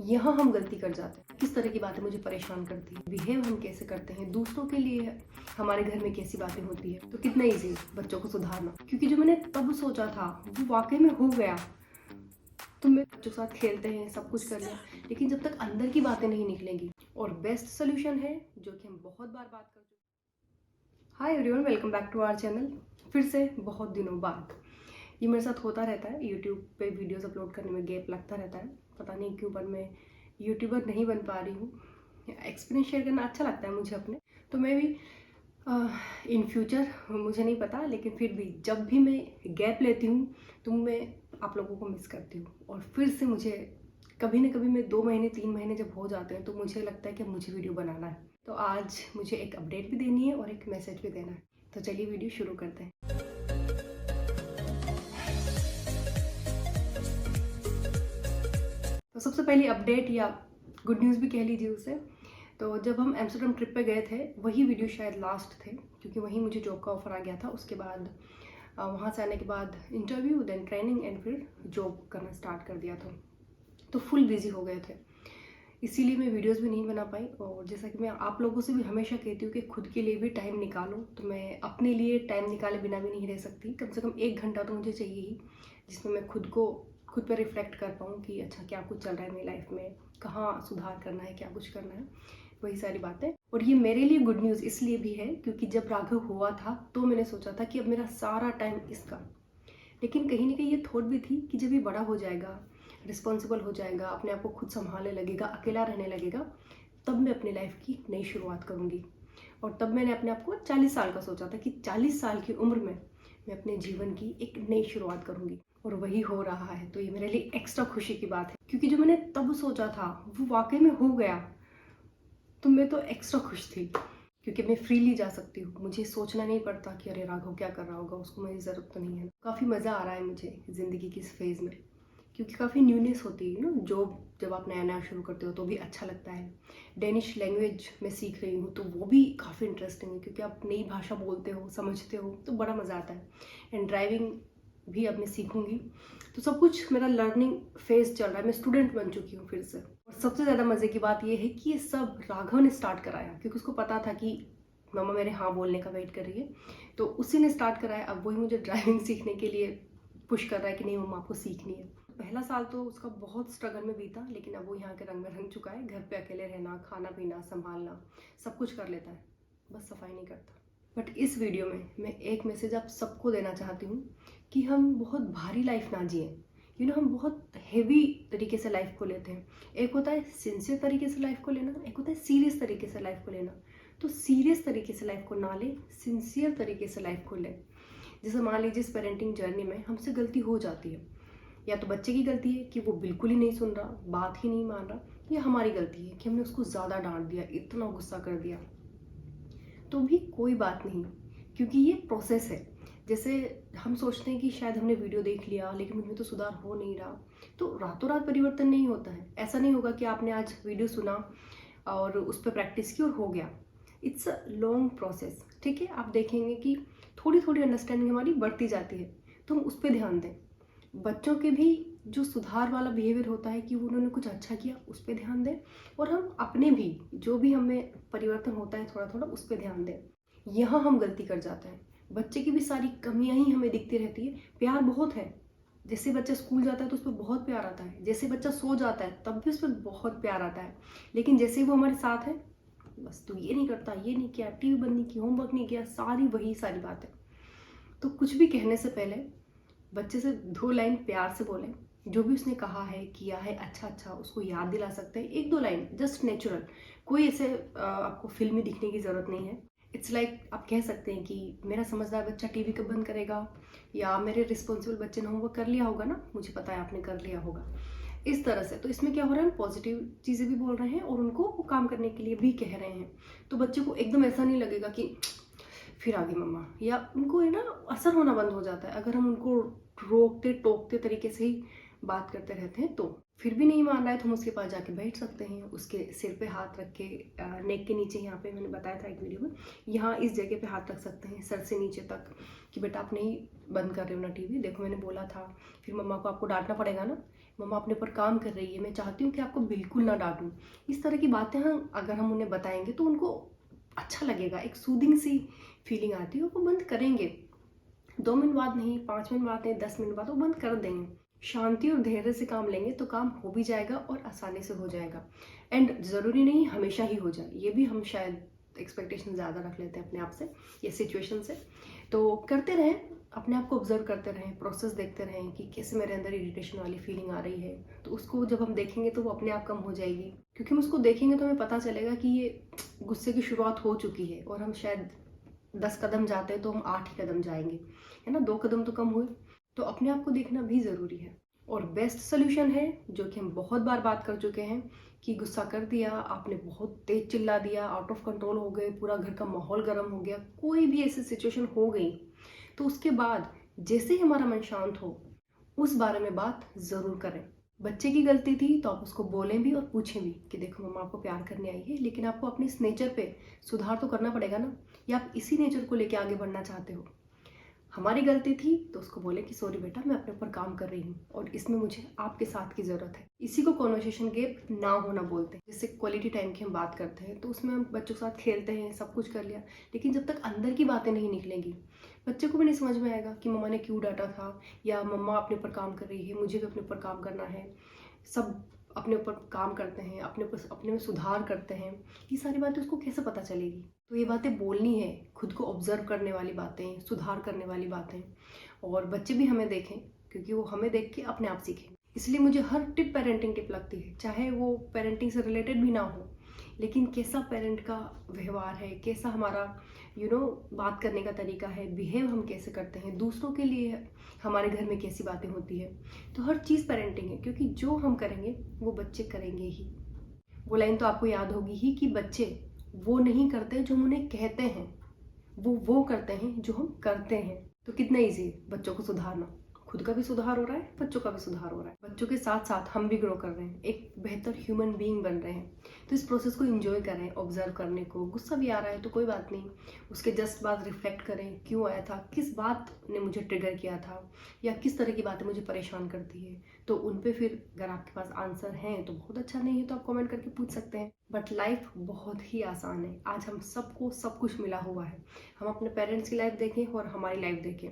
यहाँ हम गलती कर जाते हैं। किस तरह की बातें मुझे परेशान करती है, बिहेव हम कैसे करते हैं दूसरों के लिए, हमारे घर में कैसी बातें होती है। तो कितना ईजी बच्चों को सुधारना, क्योंकि जो मैंने तब सोचा था वो वाकई में हो गया। तुम मेरे बच्चों के साथ खेलते हैं, सब कुछ कर लिया, लेकिन जब तक अंदर की बातें नहीं निकलेंगी। और बेस्ट सोल्यूशन है जो कि हम बहुत बार बात कर चुके हैं। Hi everyone, welcome back to our channel. फिर से बहुत दिनों बाद ये मेरे साथ होता रहता है। यूट्यूब पे वीडियोस अपलोड करने में गैप लगता रहता है, पता नहीं क्यों, पर मैं यूट्यूबर नहीं बन पा रही हूँ। एक्सपीरियंस शेयर करना अच्छा लगता है मुझे अपने, तो मैं भी इन फ्यूचर मुझे नहीं पता, लेकिन फिर भी जब भी मैं गैप लेती हूँ तो मैं आप लोगों को मिस करती हूँ। और फिर से मुझे कभी ना कभी मैं 2 महीने 3 महीने जब हो जाते हैं तो मुझे लगता है कि मुझे वीडियो बनाना है। तो आज मुझे एक अपडेट भी देनी है और एक मैसेज भी देना है। तो चलिए वीडियो शुरू करते हैं। तो सबसे पहली अपडेट या गुड न्यूज़ भी कह लीजिए उसे, तो जब हम एम्स्टर्डम ट्रिप पे गए थे वही वीडियो शायद लास्ट थे, क्योंकि वहीं मुझे जॉब का ऑफर आ गया था। उसके बाद वहाँ से आने के बाद इंटरव्यू, देन ट्रेनिंग एंड फिर जॉब करना स्टार्ट कर दिया था। तो फुल बिजी हो गए थे, इसीलिए मैं वीडियोस भी नहीं बना पाई। और जैसा कि मैं आप लोगों से भी हमेशा कहती हूँ कि खुद के लिए भी टाइम निकालो, तो मैं अपने लिए टाइम निकाले बिना भी नहीं रह सकती। कम से कम 1 घंटा तो मुझे चाहिए ही, जिसमें मैं खुद पर रिफ्लेक्ट कर पाऊँ कि अच्छा क्या कुछ चल रहा है मेरी लाइफ में, कहाँ सुधार करना है, क्या कुछ करना है, वही सारी बातें। और ये मेरे लिए गुड न्यूज़ इसलिए भी है क्योंकि जब राघव हुआ था तो मैंने सोचा था कि अब मेरा सारा टाइम इसका, लेकिन कहीं ना कहीं ये थॉट भी थी कि जब ये बड़ा हो जाएगा, रिस्पॉन्सिबल हो जाएगा, अपने आप को खुद संभालने लगेगा, अकेला रहने लगेगा, तब मैं अपनी लाइफ की नई शुरुआत करूँगी। और तब मैंने अपने आप को 40 साल का सोचा था कि 40 साल की उम्र में मैं अपने जीवन की एक नई शुरुआत करूँगी, और वही हो रहा है। तो ये मेरे लिए एक्स्ट्रा खुशी की बात है, क्योंकि जो मैंने तब सोचा था वो वाकई में हो गया। तो मैं तो एक्स्ट्रा खुश थी, क्योंकि मैं फ्रीली जा सकती हूँ। मुझे सोचना नहीं पड़ता कि अरे राघव क्या कर रहा होगा, उसको मेरी ज़रूरत तो नहीं है। काफ़ी मज़ा आ रहा है मुझे ज़िंदगी की इस फेज़ में, क्योंकि काफ़ी न्यूनेस होती है ना। जब आप नया नया शुरू करते हो तो भी अच्छा लगता है। डेनिश लैंग्वेज मैं सीख रही हूँ, तो वो भी काफ़ी इंटरेस्टिंग है, क्योंकि आप नई भाषा बोलते हो, समझते हो, तो बड़ा मज़ा आता है। एंड ड्राइविंग भी अब मैं सीखूंगी। तो सब कुछ मेरा लर्निंग फेज चल रहा है, मैं स्टूडेंट बन चुकी हूँ फिर से। और सबसे ज़्यादा मज़े की बात यह है कि ये सब राघव ने स्टार्ट कराया, क्योंकि उसको पता था कि मम्मा मेरे हाँ बोलने का वेट कर रही है, तो उसी ने स्टार्ट कराया। अब वही मुझे ड्राइविंग सीखने के लिए पुश कर रहा है कि नहीं मम्मा आपको सीखनी है। पहला साल तो उसका बहुत स्ट्रगल में बीता, लेकिन अब वो यहाँ के रंग में रंग चुका है। घर पे अकेले रहना, खाना पीना संभालना, सब कुछ कर लेता है, बस सफाई नहीं करता। बट इस वीडियो में मैं एक मैसेज आप सबको देना चाहती हूँ कि हम बहुत भारी लाइफ ना जिए। हम बहुत हेवी तरीके से लाइफ को लेते हैं। एक होता है सिंसियर तरीके से लाइफ को लेना, एक होता है सीरियस तरीके से लाइफ को लेना। तो सीरियस तरीके से लाइफ को ना ले, सिंसियर तरीके से लाइफ को ले। जैसे मान लीजिए इस पेरेंटिंग जर्नी में हमसे गलती हो जाती है, या तो बच्चे की गलती है कि वो बिल्कुल ही नहीं सुन रहा, बात ही नहीं मान रहा, या हमारी गलती है कि हमने उसको ज़्यादा डांट दिया, इतना गुस्सा कर दिया। तो भी कोई बात नहीं, क्योंकि ये प्रोसेस है। जैसे हम सोचते हैं कि शायद हमने वीडियो देख लिया लेकिन मुझमें तो सुधार हो नहीं रहा, तो रातों रात परिवर्तन नहीं होता है। ऐसा नहीं होगा कि आपने आज वीडियो सुना और उस पर प्रैक्टिस की और हो गया। इट्स अ लॉन्ग प्रोसेस, ठीक है। आप देखेंगे कि थोड़ी थोड़ी अंडरस्टैंडिंग हमारी बढ़ती जाती है, तो हम उस पर ध्यान दें। बच्चों के भी जो सुधार वाला बिहेवियर होता है कि उन्होंने कुछ अच्छा किया, उस पर ध्यान दें। और हम अपने भी जो भी हमें परिवर्तन होता है थोड़ा थोड़ा, उस पर ध्यान दें। यहाँ हम गलती कर जाते हैं। बच्चे की भी सारी कमियां ही हमें दिखती रहती है, प्यार बहुत है। जैसे बच्चा स्कूल जाता है तो उस पर बहुत प्यार आता है, जैसे बच्चा सो जाता है तब भी उस पर बहुत प्यार आता है। लेकिन जैसे वो हमारे साथ है, बस तू ये नहीं करता, ये नहीं किया, टीवी बंद नहीं की, होमवर्क नहीं किया, वही सारी बातें। तो कुछ भी कहने से पहले बच्चे से 2 लाइन प्यार से बोलें। जो भी उसने कहा है, किया है, अच्छा अच्छा उसको याद दिला सकते हैं, 1-2 लाइन, जस्ट नेचुरल। कोई ऐसे आपको फिल्मी दिखने की ज़रूरत नहीं है। इट्स लाइक आप कह सकते हैं कि मेरा समझदार बच्चा टीवी कब बंद करेगा, या मेरे रिस्पॉन्सिबल बच्चे ने होमवर्क कर लिया होगा ना, मुझे पता है आपने कर लिया होगा, इस तरह से। तो इसमें क्या हो रहा है, पॉजिटिव चीज़ें भी बोल रहे हैं और उनको वो काम करने के लिए भी कह रहे हैं। तो बच्चे को एकदम ऐसा नहीं लगेगा कि फिर आ गई मम्मा, या उनको है ना असर होना बंद हो जाता है अगर हम उनको रोकते टोकते तरीके से ही बात करते रहते हैं। तो फिर भी नहीं मान रहा है तो हम उसके पास जाके बैठ सकते हैं, उसके सिर पे हाथ रख के, नेक के नीचे, यहाँ पे मैंने बताया था एक वीडियो में, यहाँ इस जगह पे हाथ रख सकते हैं सर से नीचे तक, कि बेटा आप नहीं बंद कर रहे हो ना टीवी, देखो मैंने बोला था, फिर मम्मा को आपको डांटना पड़ेगा ना, मम्मा अपने ऊपर काम कर रही है, मैं चाहती हूँ कि आपको बिल्कुल ना डांटूं। इस तरह की बातें हम अगर हम उन्हें बताएंगे तो उनको अच्छा लगेगा, एक सूदिंग सी फीलिंग आती है, वो बंद करेंगे। 2 मिनट बाद नहीं, 5 मिनट बाद नहीं, 10 मिनट बाद वो बंद कर देंगे। शांति और धैर्य से काम लेंगे तो काम हो भी जाएगा और आसानी से हो जाएगा। एंड ज़रूरी नहीं हमेशा ही हो जाए, ये भी हम शायद एक्सपेक्टेशन ज़्यादा रख लेते हैं अपने आप से या सिचुएशन से। तो करते रहें, अपने आप को ऑब्जर्व करते रहें, प्रोसेस देखते रहें कि कैसे मेरे अंदर इरिटेशन वाली फीलिंग आ रही है। तो उसको जब हम देखेंगे तो वो अपने आप कम हो जाएगी, क्योंकि हम उसको देखेंगे तो हमें पता चलेगा कि ये गुस्से की शुरुआत हो चुकी है और हम शायद 10 कदम जाते हैं तो हम 8 ही कदम जाएंगे, है ना, 2 कदम तो कम हुए। तो अपने आप को देखना भी ज़रूरी है। और बेस्ट सोल्यूशन है जो कि हम बहुत बार बात कर चुके हैं कि गुस्सा कर दिया आपने, बहुत तेज चिल्ला दिया, आउट ऑफ कंट्रोल हो गए, पूरा घर का माहौल गर्म हो गया, कोई भी ऐसी सिचुएशन हो गई, तो उसके बाद जैसे ही हमारा मन शांत हो उस बारे में बात ज़रूर करें। बच्चे की गलती थी तो आप उसको बोलें भी और पूछें भी कि देखो मम्मा आपको प्यार करने आई है, लेकिन आपको अपने इस नेचर पे सुधार तो करना पड़ेगा ना, या आप इसी नेचर को लेके आगे बढ़ना चाहते हो। हमारी गलती थी तो उसको बोले कि सॉरी बेटा, मैं अपने ऊपर काम कर रही हूँ और इसमें मुझे आपके साथ की ज़रूरत है। इसी को कॉन्वर्सेशन गैप ना होना बोलते हैं। जैसे क्वालिटी टाइम की हम बात करते हैं तो उसमें हम बच्चों के साथ खेलते हैं, सब कुछ कर लिया, लेकिन जब तक अंदर की बातें नहीं निकलेंगी बच्चे को भी नहीं समझ में आएगा कि मम्मा ने क्यों डांटा था, या मम्मा अपने ऊपर काम कर रही है, मुझे भी अपने ऊपर काम करना है। सब अपने ऊपर काम करते हैं, अपने में सुधार करते हैं, ये सारी बातें उसको कैसे पता चलेगी। तो ये बातें बोलनी है, खुद को ऑब्जर्व करने वाली बातें, सुधार करने वाली बातें। और बच्चे भी हमें देखें, क्योंकि वो हमें देख के अपने आप सीखें। इसलिए मुझे हर टिप पेरेंटिंग टिप लगती है, चाहे वो पेरेंटिंग से रिलेटेड भी ना हो, लेकिन कैसा पेरेंट का व्यवहार है, कैसा हमारा बात करने का तरीका है, बिहेव हम कैसे करते हैं दूसरों के लिए, हमारे घर में कैसी बातें होती है, तो हर चीज़ पेरेंटिंग है। क्योंकि जो हम करेंगे वो बच्चे करेंगे ही। वो लाइन तो आपको याद होगी ही कि बच्चे वो नहीं करते जो हम उन्हें कहते हैं, वो करते हैं जो हम करते हैं। तो कितना ईजी है बच्चों को सुधारना, खुद का भी सुधार हो रहा है, बच्चों का भी सुधार हो रहा है, बच्चों के साथ साथ हम भी ग्रो कर रहे हैं, एक बेहतर ह्यूमन बीइंग बन रहे हैं। तो इस प्रोसेस को एंजॉय करें, ऑब्जर्व करने को। गुस्सा भी आ रहा है तो कोई बात नहीं, उसके जस्ट बाद रिफ्लेक्ट करें, क्यों आया था, किस बात ने मुझे ट्रिगर किया था, या किस तरह की बातें मुझे परेशान करती है। तो उन पे फिर अगर आपके पास आंसर हैं तो बहुत अच्छा, नहीं है तो आप कमेंट करके पूछ सकते हैं। बट लाइफ बहुत ही आसान है, आज हम सबको सब कुछ मिला हुआ है। हम अपने पेरेंट्स की लाइफ देखें और हमारी लाइफ देखें,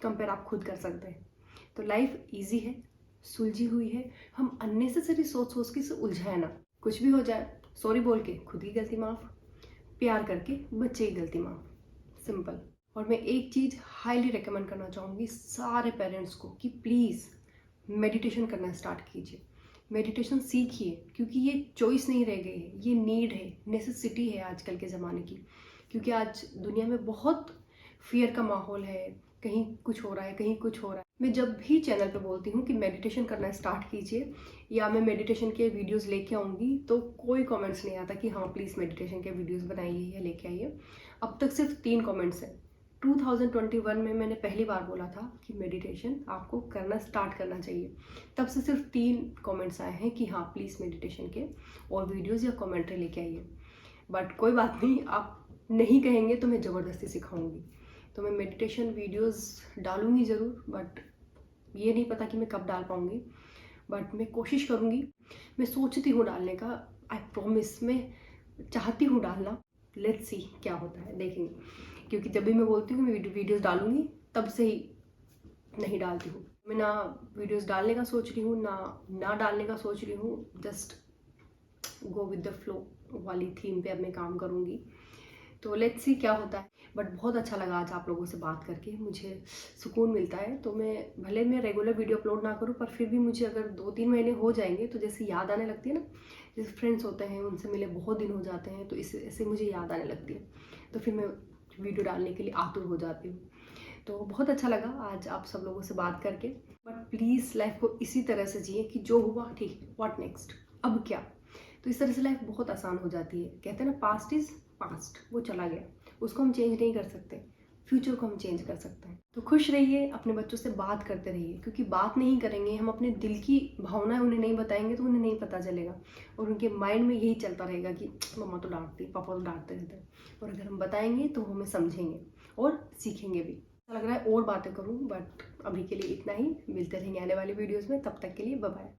कंपेयर आप खुद कर सकते हैं। तो लाइफ इजी है, सुलझी हुई है, हम अननेसेसरी सोच सोच के इसे उलझाए ना। कुछ भी हो जाए सॉरी बोल के खुद की गलती माफ़, प्यार करके बच्चे की गलती माफ़, सिंपल। और मैं एक चीज़ हाईली रिकमेंड करना चाहूँगी सारे पेरेंट्स को कि प्लीज़ मेडिटेशन करना स्टार्ट कीजिए, मेडिटेशन सीखिए, क्योंकि ये चॉइस नहीं रह गई है, ये नीड है, नेसेसिटी है आजकल के ज़माने की। क्योंकि आज दुनिया में बहुत फियर का माहौल है, कहीं कुछ हो रहा है, कहीं कुछ हो रहा है। मैं जब भी चैनल पे बोलती हूँ कि मेडिटेशन करना स्टार्ट कीजिए या मैं मेडिटेशन के वीडियोस लेके आऊँगी, तो कोई कमेंट्स नहीं आता कि हाँ प्लीज़ मेडिटेशन के वीडियोस बनाइए या लेके आइए। अब तक सिर्फ 3 कमेंट्स हैं। 2021 में मैंने पहली बार बोला था कि मेडिटेशन आपको करना स्टार्ट करना चाहिए, तब से सिर्फ 3 कमेंट्स आए हैं कि हाँ प्लीज़ मेडिटेशन के और वीडियोज़ या कमेंट्री लेके आइए। बट कोई बात नहीं, आप नहीं कहेंगे तो मैं ज़बरदस्ती सिखाऊंगी। तो मैं मेडिटेशन वीडियोस डालूंगी ज़रूर, बट ये नहीं पता कि मैं कब डाल पाऊंगी, बट मैं कोशिश करूंगी। मैं सोचती हूँ डालने का, आई प्रॉमिस, मैं चाहती हूँ डालना। लेट्स सी क्या होता है, देखेंगे। क्योंकि जब भी मैं बोलती हूँ मैं वीडियोस डालूंगी, तब से ही नहीं डालती हूँ। मैं ना वीडियोस डालने का सोच रही हूँ ना डालने का सोच रही हूँ, just go with the flow वाली थीम पे अब मैं काम करूँगी। तो लेट्स सी क्या होता है। बट बहुत अच्छा लगा आज आप लोगों से बात करके, मुझे सुकून मिलता है। तो मैं रेगुलर वीडियो अपलोड ना करूँ, पर फिर भी मुझे अगर 2-3 महीने हो जाएंगे तो जैसे याद आने लगती है ना, जैसे फ्रेंड्स होते हैं उनसे मिले बहुत दिन हो जाते हैं, तो इससे मुझे याद आने लगती है, तो फिर मैं वीडियो डालने के लिए आतुर हो जाती हूँ। तो बहुत अच्छा लगा आज आप सब लोगों से बात करके। बट प्लीज़ लाइफ को इसी तरह से जिए कि जो हुआ ठीक, व्हाट नेक्स्ट, अब क्या। तो इस तरह से लाइफ बहुत आसान हो जाती है। कहते हैं ना पास्ट इज़ पास्ट, वो चला गया, उसको हम चेंज नहीं कर सकते, फ्यूचर को हम चेंज कर सकते हैं। तो खुश रहिए, अपने बच्चों से बात करते रहिए, क्योंकि बात नहीं करेंगे, हम अपने दिल की भावनाएं उन्हें नहीं बताएंगे तो उन्हें नहीं पता चलेगा, और उनके माइंड में यही चलता रहेगा कि मम्मा तो डांटती, पापा तो डांटते रहते हैं। और अगर हम बताएंगे तो हमें समझेंगे और सीखेंगे भी। लग रहा है और बातें करूँ, बट अभी के लिए इतना ही। मिलते रहेंगे आने वाली वीडियोज़ में, तब तक के लिए बाय बाय।